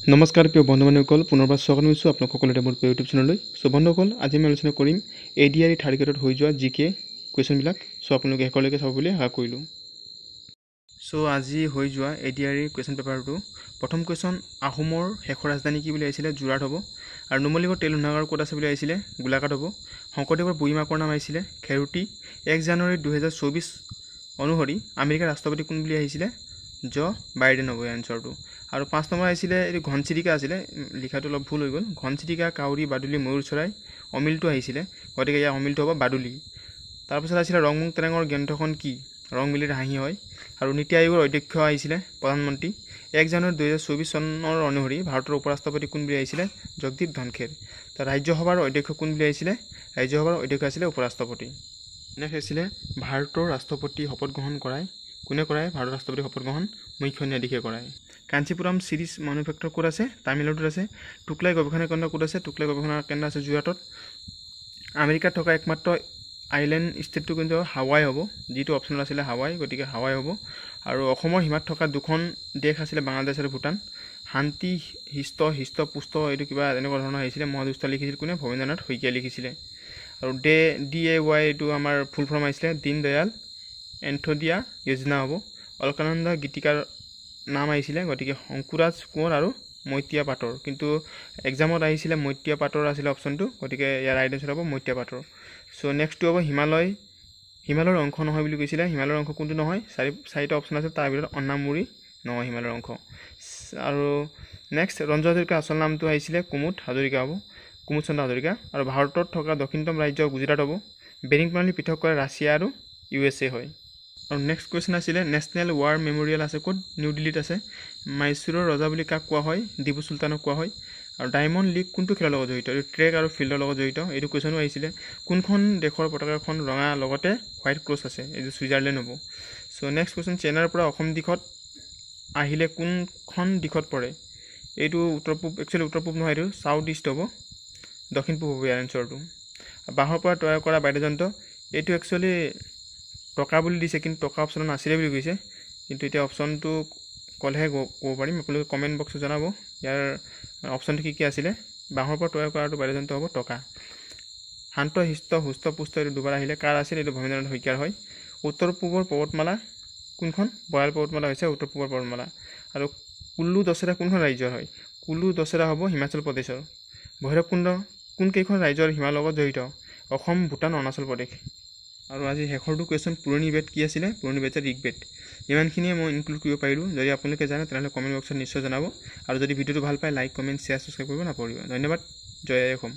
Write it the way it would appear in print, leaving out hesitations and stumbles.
নমস্কাৰ প্ৰিয় বন্ধু বান্ধৱীসকল, পুনৰবাৰ স্বাগতম জনাইছোঁ আপোনাক সকলোৰে মোৰ ইউটিউব চেনেললৈ। চ' বন্ধুসকল, আজি আমি আলোচনা কৰিম ADRE থাৰ্ড গ্ৰেডত হৈ যোৱা GK কুৱেশ্যনবিলাক। চ' আপোনালোকে শেষলৈকে চাব বুলি আশা কৰিলোঁ। চ' আজি হৈ যোৱা ADRE কুৱেশ্যন পেপাৰটো প্ৰথম কুৱেশ্যন, আহোমৰ শেষৰ ৰাজধানী কি বুলি আহিছিলে? যোৰহাট হ'ব। আৰু নুমলীগড় তেল শোধনাগাৰ ক'ত আছে বুলি আহিছিলে? গোলাঘাট হ'ব। শংকৰদেৱৰ বুঢ়ীমাকৰ নাম আহিছিলে খেৰুতী। 1 জানুৱাৰী 2024 অনুসৰি আমেৰিকাৰ ৰাষ্ট্ৰপতি কোন বুলি আহিছিলে? জ বাইডেন হ'ব এনচাৰটো। আৰু 5 নম্বৰ আহিছিলে, এইটো ঘনচিৰিকা আছিলে, লিখাটো অলপ ভুল হৈ গ'ল। ঘনচিৰিকা, কাউৰী, বাদুলি, ময়ূৰ চৰাই, অমিলটো আহিছিলে, গতিকে ইয়াৰ অমিলটো হ'ব বাদুলি। তাৰপিছত আহিছিলে ৰংমুং তেৰেঙৰ গ্ৰন্থখন কি? ৰং মিলিৰ হাঁহি হয়। আৰু নীতি আয়োগৰ অধ্যক্ষ আহিছিলে প্ৰধানমন্ত্ৰী। 1 জানুৱাৰী 2024 চনৰ অনুসৰি ভাৰতৰ উপৰাষ্ট্ৰপতি কোন বুলি আহিছিলে? জগদীপ ধনখেৰ। ৰাজ্যসভাৰ অধ্যক্ষ কোন বুলি আহিছিলে? ৰাজ্যসভাৰ অধ্যক্ষ আছিলে উপৰাষ্ট্ৰপতি। নেক্সট আছিলে ভাৰতৰ ৰাষ্ট্ৰপতি শপত গ্ৰহণ কৰায় কোনে কৰায়? ভাৰতৰ ৰাষ্ট্ৰপতি শপত গ্ৰহণ মুখ্য ন্যায়াধীশে কৰায়। কাঞ্চীপুৰম চিৰিজ মেনুফেক্সাৰ ক'ত আছে? তামিলনাডুত আছে। টুকলাই গৱেষণা কেন্দ্ৰ ক'ত আছে? টুকলাই গৱেষণা কেন্দ্ৰ আছে যোৰহাটত। আমেৰিকাত থকা একমাত্ৰ আইলেণ্ড ষ্টেটটো কিন্তু হাৱাই হ'ব, যিটো অপশ্যনত আছিলে হাৱাই, গতিকে হাৱাই হ'ব। আৰু অসমৰ সীমাত থকা দুখন দেশ আছিলে বাংলাদেশ আৰু ভূটান। শান্তি হিষ্ট পুষ্ট এইটো কিবা এনেকুৱা ধৰণৰ আহিছিলে। মহাদুষ্ট লিখিছিল কোনে? ভৱেন্দ্ৰনাথ শইকীয়াই লিখিছিলে। আৰু DAY এইটো আমাৰ ফুল ফৰ্ম আহিছিলে দীনদয়াল এন্থোদিয়া যোজনা হ'ব। অলকানন্দা গীতিকাৰ নাম আহিছিলে, গতিকে শংকুৰাজ কোঁৱৰ আৰু মৈতীয়া পাটৰ, কিন্তু এক্সামত আহিছিলে মৈতীয়া পাটৰ আছিলে অপশ্যনটো, গতিকে ইয়াৰ ৰাইট এনচাৰ হ'ব মৈতীয়া পাটৰ। চ' নেক্সটটো হ'ব হিমালয়ৰ অংশ নহয় বুলি কৈছিলে। হিমালয়ৰ অংশ কোনটো নহয়? চাৰিটা অপশ্যন আছে, তাৰ ভিতৰত অন্নামুৰি নহয় হিমালয়ৰ অংশ। আৰু নেক্সট ৰঞ্জু হাজৰিকাৰ আচল নামটো আহিছিলে কুমুদ হাজৰিকা হ'ব, কুমুদ চন্দ্ৰ হাজৰিকা। আৰু ভাৰতত থকা দক্ষিণতম ৰাজ্য গুজৰাট হ'ব। বেৰিং প্ৰণালী পৃথক কৰে ৰাছিয়া আৰু USA হয়। আৰু নেক্সট কুৱেশ্যন আছিলে নেশ্যনেল ৱাৰ মেমৰিয়েল আছে ক'ত? নিউ দিল্লীত আছে। মাইচুৰৰ ৰজা বুলি কাক কোৱা হয়? টিপু চুলতানক কোৱা হয়। আৰু ডায়মণ্ড লীগ কোনটো খেলৰ লগত জড়িত? এইটো ট্ৰেক আৰু ফিল্ডৰ লগত জড়িত। এইটো কুৱেশ্যনো আহিছিলে। কোনখন দেশৰ পতাকাখন ৰঙা লগতে হোৱাইট ক্ৰছ আছে? এইটো ছুইজাৰলেণ্ড হ'ব। চ' নেক্সট কুৱেশ্যন, চেন্নাইৰ পৰা অসম দিশত আহিলে কোনখন দিশত পৰে? এইটো উত্তৰ পূব, একচুৱেলি উত্তৰ পূব নহয়, এইটো চাউথ ইষ্ট হ'ব, দক্ষিণ পূব হ'ব ইয়াৰ এনচাৰটো। বাঁহৰ পৰা তৈয়াৰ কৰা বাদ্যযন্ত্ৰ, এইটো একচুৱেলি টকা বুলি দিছে, কিন্তু টকা অপশ্যনত নাছিলে বুলি কৈছে, কিন্তু এতিয়া অপশ্যনটো ক'লেহে ক'ব পাৰিম। আপোনালোকে কমেণ্ট বক্সত জনাব ইয়াৰ অপশ্যনটো কি আছিলে। বাঁহৰ পৰা তৈয়াৰ কৰাটো বাদ্যযন্ত্ৰ হ'ব টকা। শান্ত হিষ্ট সুস্থ পুষ্ট এইটো দুবাৰ আহিলে, কাৰ আছিল? এইটো ভৱেন্দ্ৰনাথ শইকীয়াৰ হয়। উত্তৰ পূবৰ পৰ্বতমালা কোনখন? বৰাইল পৰ্বতমালা হৈছে উত্তৰ পূবৰ পৰ্বতমালা। আৰু কুল্লু দছেৰা কোনখন ৰাজ্যৰ হয়? কুল্লু দছেৰা হ'ব হিমাচল প্ৰদেশৰ। ভৈৰৱকুণ্ড কোনকেইখন ৰাজ্যৰ সীমাৰ লগত জড়িত? অসম, ভূটান, অৰুণাচল প্ৰদেশ। আৰু আজি শেষৰটো কুৱেশ্যন, পুৰণি বেদ কি আছিলে? পুৰণি বেদ হৈছে ঋগ্বেদ। ইমানখিনিয়ে মই ইনক্লুড কৰিব পাৰিলোঁ। যদি আপোনালোকে জানে তেনেহ'লে কমেণ্ট বক্সত নিশ্চয় জনাব। আৰু যদি ভিডিঅ'টো ভাল পায় লাইক, কমেণ্ট, শ্বেয়াৰ, ছাবস্ক্ৰাইব কৰিব নাপাহৰিব। ধন্যবাদ। জয় আই অসম।